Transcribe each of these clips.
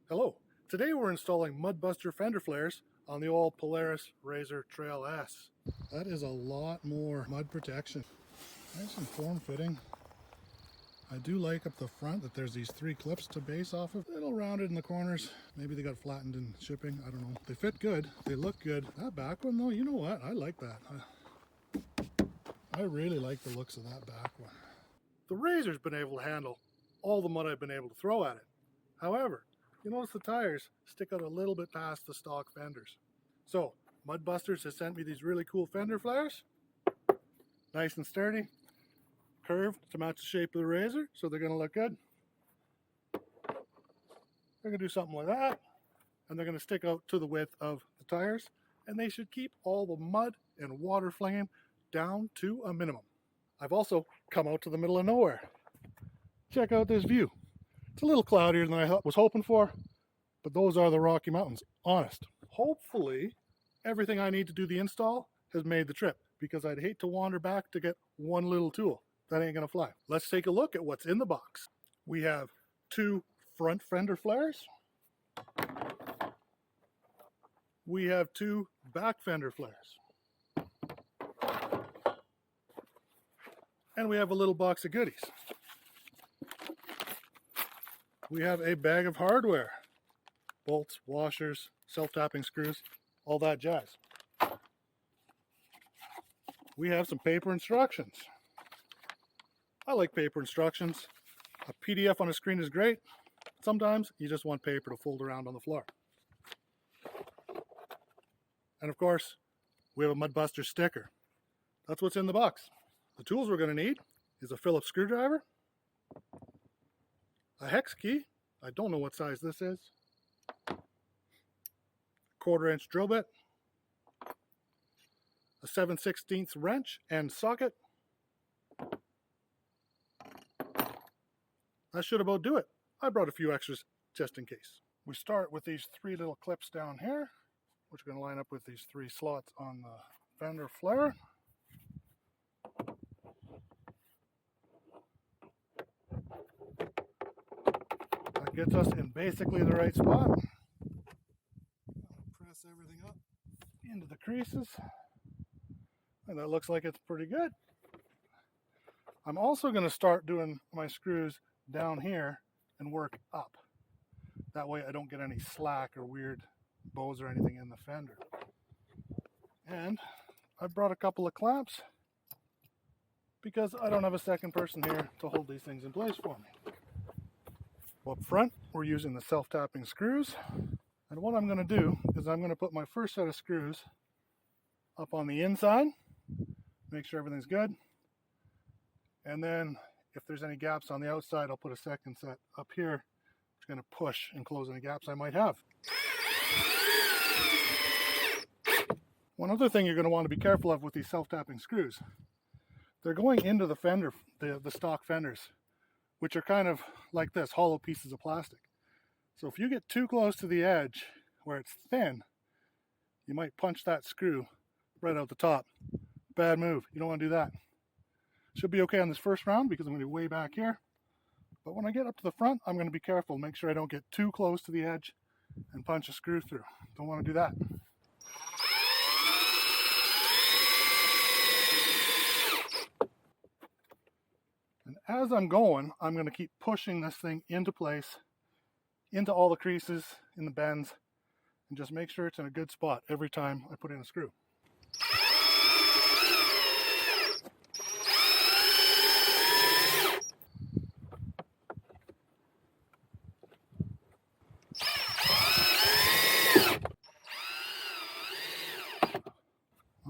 Hello, today we're installing Mudbuster fender flares on the old Polaris RZR Trail S. That is a lot more mud protection. Nice and form fitting. I do like up the front that there's these three clips to base off of. A little rounded in the corners. Maybe they got flattened in shipping, I don't know. They fit good, they look good. That back one though, you know what, I like that. I really like the looks of that back one. The RZR's been able to handle all the mud I've been able to throw at it. However, you notice the tires stick out a little bit past the stock fenders. So, Mudbusters has sent me these really cool fender flares. Nice and sturdy, curved to match the shape of the RZR, so they're going to look good. They're going to do something like that, and they're going to stick out to the width of the tires, and they should keep all the mud and water flame down to a minimum. I've also come out to the middle of nowhere. Check out this view. It's a little cloudier than I was hoping for, but those are the Rocky Mountains, honest. Hopefully, everything I need to do the install has made the trip, because I'd hate to wander back to get one little tool. That ain't gonna fly. Let's take a look at what's in the box. We have two front fender flares. We have two back fender flares. And we have a little box of goodies. We have a bag of hardware. Bolts, washers, self-tapping screws, all that jazz. We have some paper instructions. I like paper instructions. A PDF on a screen is great. Sometimes you just want paper to fold around on the floor. And of course, we have a Mudbuster sticker. That's what's in the box. The tools we're going to need is a Phillips screwdriver, a hex key. I don't know what size this is. 1/4 inch drill bit, a 7/16 wrench and socket. That should about do it. I brought a few extras just in case. We start with these three little clips down here, which are going to line up with these three slots on the fender flare. That gets us in basically the right spot. Press everything up into the creases, and that looks like it's pretty good. I'm also going to start doing my screws down here and work up. That way I don't get any slack or weird bows or anything in the fender. And I brought a couple of clamps because I don't have a second person here to hold these things in place for me. Up front, we're using the self-tapping screws. And what I'm going to do is I'm going to put my first set of screws up on the inside, make sure everything's good. And then if there's any gaps on the outside, I'll put a second set up here. It's going to push and close any gaps I might have. One other thing you're going to want to be careful of with these self-tapping screws, they're going into the fender, the stock fenders, which are kind of like this, hollow pieces of plastic. So if you get too close to the edge where it's thin, you might punch that screw right out the top. Bad move. You don't want to do that. Should be okay on this first round because I'm going to be way back here. But when I get up to the front, I'm going to be careful, make sure I don't get too close to the edge and punch a screw through. Don't want to do that. And as I'm going, I'm going to keep pushing this thing into place, into all the creases, in the bends, and just make sure it's in a good spot every time I put in a screw.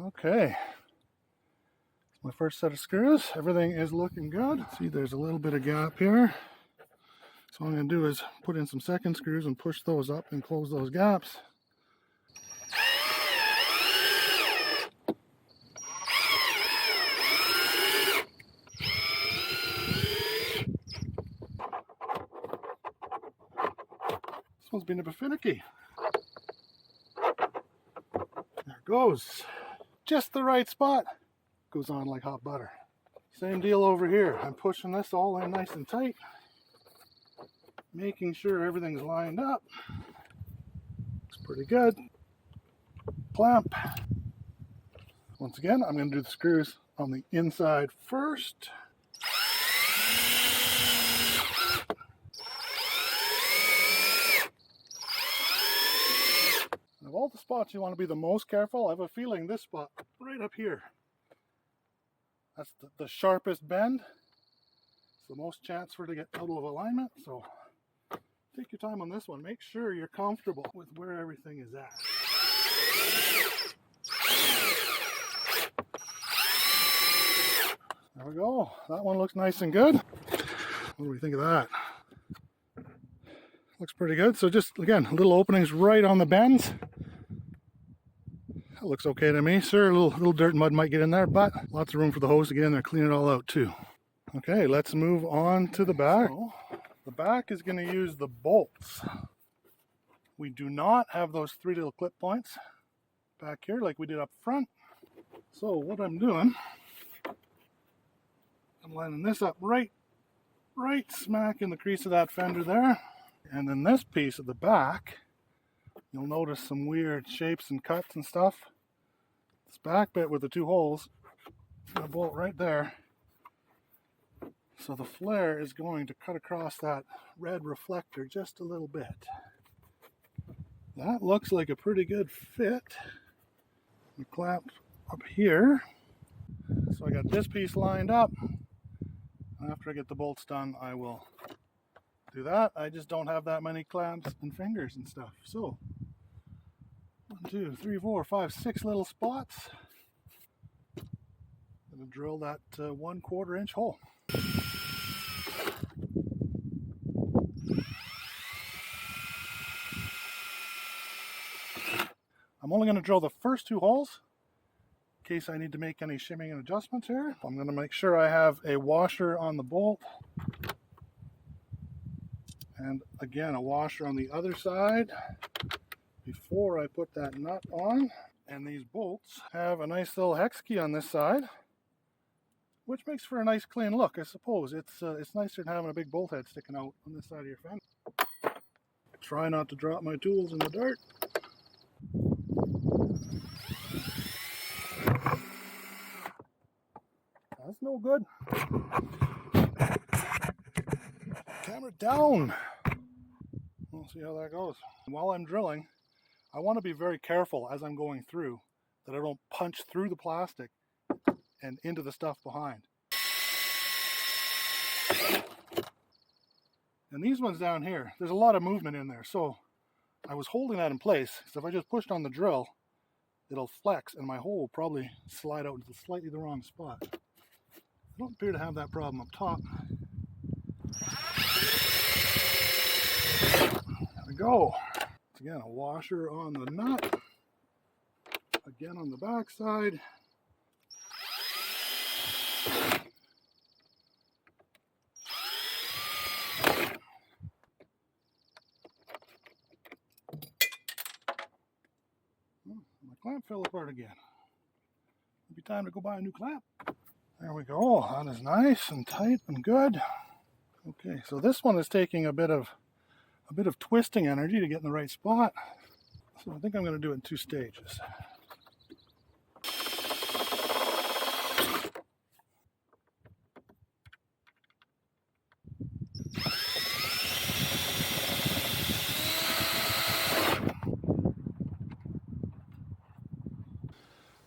Okay, my first set of screws. Everything is looking good. See, there's a little bit of gap here. So what I'm going to do is put in some second screws and push those up and close those gaps. This one's been a bit finicky. There it goes. Just the right spot. Goes on like hot butter. Same deal over here. I'm pushing this all in nice and tight. making sure everything's lined up. Looks pretty good. Clamp. Once again, I'm going to do the screws on the inside first. And of all the spots you want to be the most careful, I have a feeling this spot right up here, that's the sharpest bend. It's the most chance for it to get out of alignment, so take your time on this one. Make sure you're comfortable with where everything is at. There we go. That one looks nice and good. What do we think of that? Looks pretty good. So just, again, little openings right on the bends. That looks okay to me. Sure, a little dirt and mud might get in there, but lots of room for the hose to get in there, clean it all out too. Okay, let's move on to the back. So, the back is going to use the bolts. We do not have those 3 little clip points back here like we did up front. So what I'm doing, I'm lining this up right smack in the crease of that fender there. And then this piece at the back, you'll notice some weird shapes and cuts and stuff. This back bit with the 2 holes, a bolt right there. So the flare is going to cut across that red reflector just a little bit. That looks like a pretty good fit. The clamp up here. So I got this piece lined up. After I get the bolts done, I will do that. I just don't have that many clamps and fingers and stuff. So 1, 2, 3, 4, 5, 6 little spots. I'm gonna drill that 1/4 inch hole. I'm only going to drill the first 2 holes in case I need to make any shimming and adjustments here. I'm going to make sure I have a washer on the bolt. And again, a washer on the other side before I put that nut on. And these bolts have a nice little hex key on this side, which makes for a nice clean look, I suppose. It's nicer than having a big bolt head sticking out on this side of your fender. Try not to drop my tools in the dirt. That's no good. Camera down. We'll see how that goes. While I'm drilling, I want to be very careful as I'm going through that I don't punch through the plastic and into the stuff behind. And these ones down here, there's a lot of movement in there. So I was holding that in place, because if I just pushed on the drill, it'll flex and my hole will probably slide out into slightly the wrong spot. I don't appear to have that problem up top. There we go. Again, a washer on the nut. Again on the back side. My clamp fell apart again. It'll be time to go buy a new clamp. There we go. That is nice and tight and good. Okay, so this one is taking a bit of twisting energy to get in the right spot. So I think I'm going to do it in 2 stages.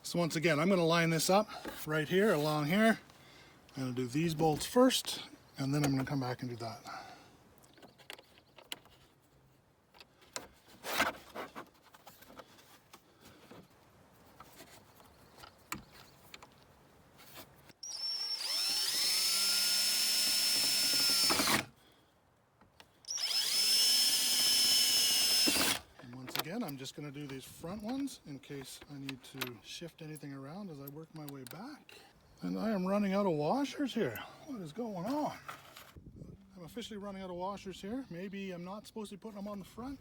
So once again, I'm going to line this up right here, along here. I'm going to do these bolts first, and then I'm going to come back and do that. Again, I'm just going to do these front ones in case I need to shift anything around as I work my way back. And I am running out of washers here. What is going on? I'm officially running out of washers here. Maybe I'm not supposed to be putting them on the front,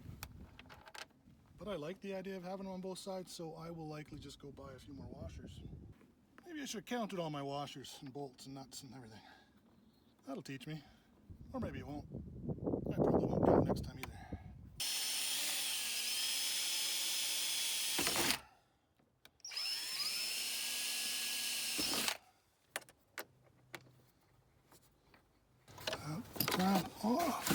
but I like the idea of having them on both sides, so I will likely just go buy a few more washers. Maybe I should have counted all my washers and bolts and nuts and everything. That'll teach me. Or maybe it won't. I probably won't. out next time either. That off.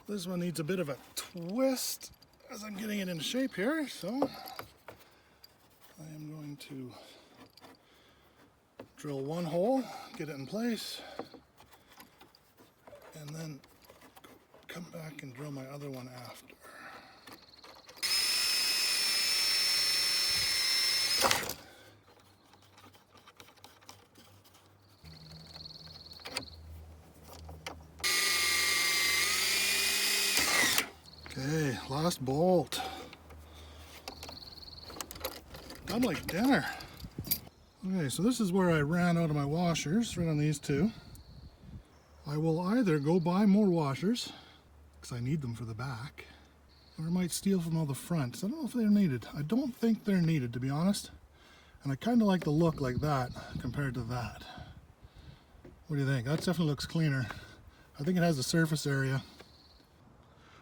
This one needs a bit of a twist as I'm getting it in shape here, so I am going to drill one hole, get it in place, and then come back and drill my other one after. Okay, last bolt. Done like dinner. Okay, so this is where I ran out of my washers, right on these two. I will either go buy more washers, because I need them for the back, or I might steal from all the fronts. I don't know if they're needed. I don't think they're needed, to be honest. And I kind of like the look like that compared to that. What do you think? That definitely looks cleaner. I think it has the surface area.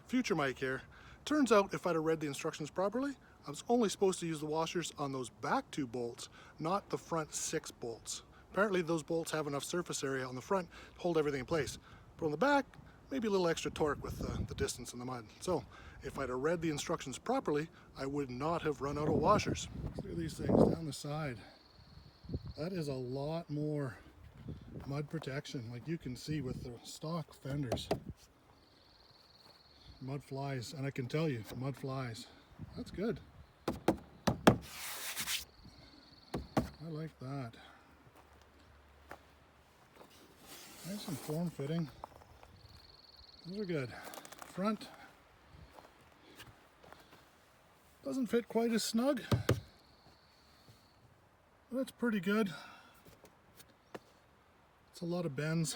Future Mike here. Turns out if I'd have read the instructions properly, I was only supposed to use the washers on those back 2 bolts, not the front 6 bolts. Apparently those bolts have enough surface area on the front to hold everything in place. But on the back, maybe a little extra torque with the distance in the mud. So if I'd have read the instructions properly, I would not have run out of washers. Look at these things down the side. That is a lot more mud protection, like you can see with the stock fenders. Mud flies, and I can tell you, mud flies. That's good. I like that. Nice and form fitting. Those are good. Front doesn't fit quite as snug, but that's pretty good. It's a lot of bends.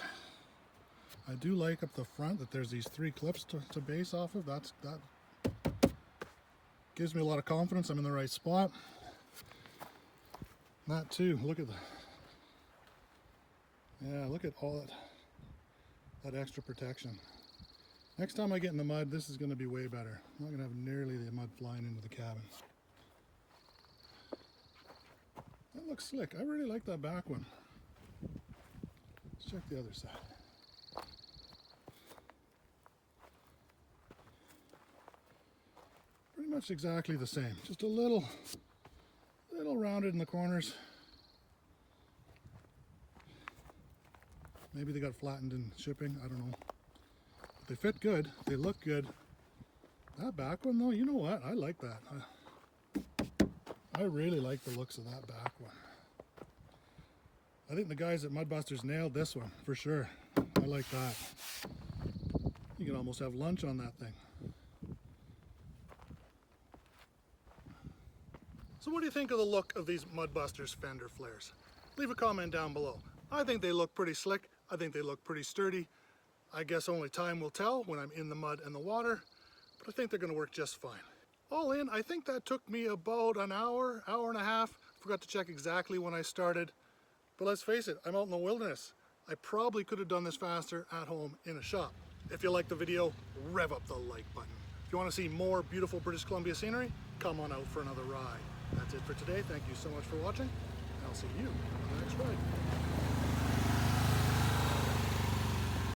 I do like up the front that there's these 3 clips to base off of. That gives me a lot of confidence I'm in the right spot. That too, look at look at all that extra protection. Next time I get in the mud, this is going to be way better. I'm not going to have nearly the mud flying into the cabin. That looks slick. I really like that back one. Let's check the other side. Pretty much exactly the same. Just a little rounded in the corners. Maybe they got flattened in shipping. I don't know. But they fit good. They look good. That back one though, you know what? I like that. I really like the looks of that back one. I think the guys at Mudbusters nailed this one for sure. I like that. You can almost have lunch on that thing. So what do you think of the look of these Mudbusters fender flares? Leave a comment down below. I think they look pretty slick. I think they look pretty sturdy. I guess only time will tell when I'm in the mud and the water, but I think they're going to work just fine. All in, I think that took me about an hour, hour and a half. Forgot to check exactly when I started. But let's face it, I'm out in the wilderness. I probably could have done this faster at home in a shop. If you liked the video, rev up the like button. If you want to see more beautiful British Columbia scenery, come on out for another ride. That's it for today. Thank you so much for watching, and I'll see you on the next ride.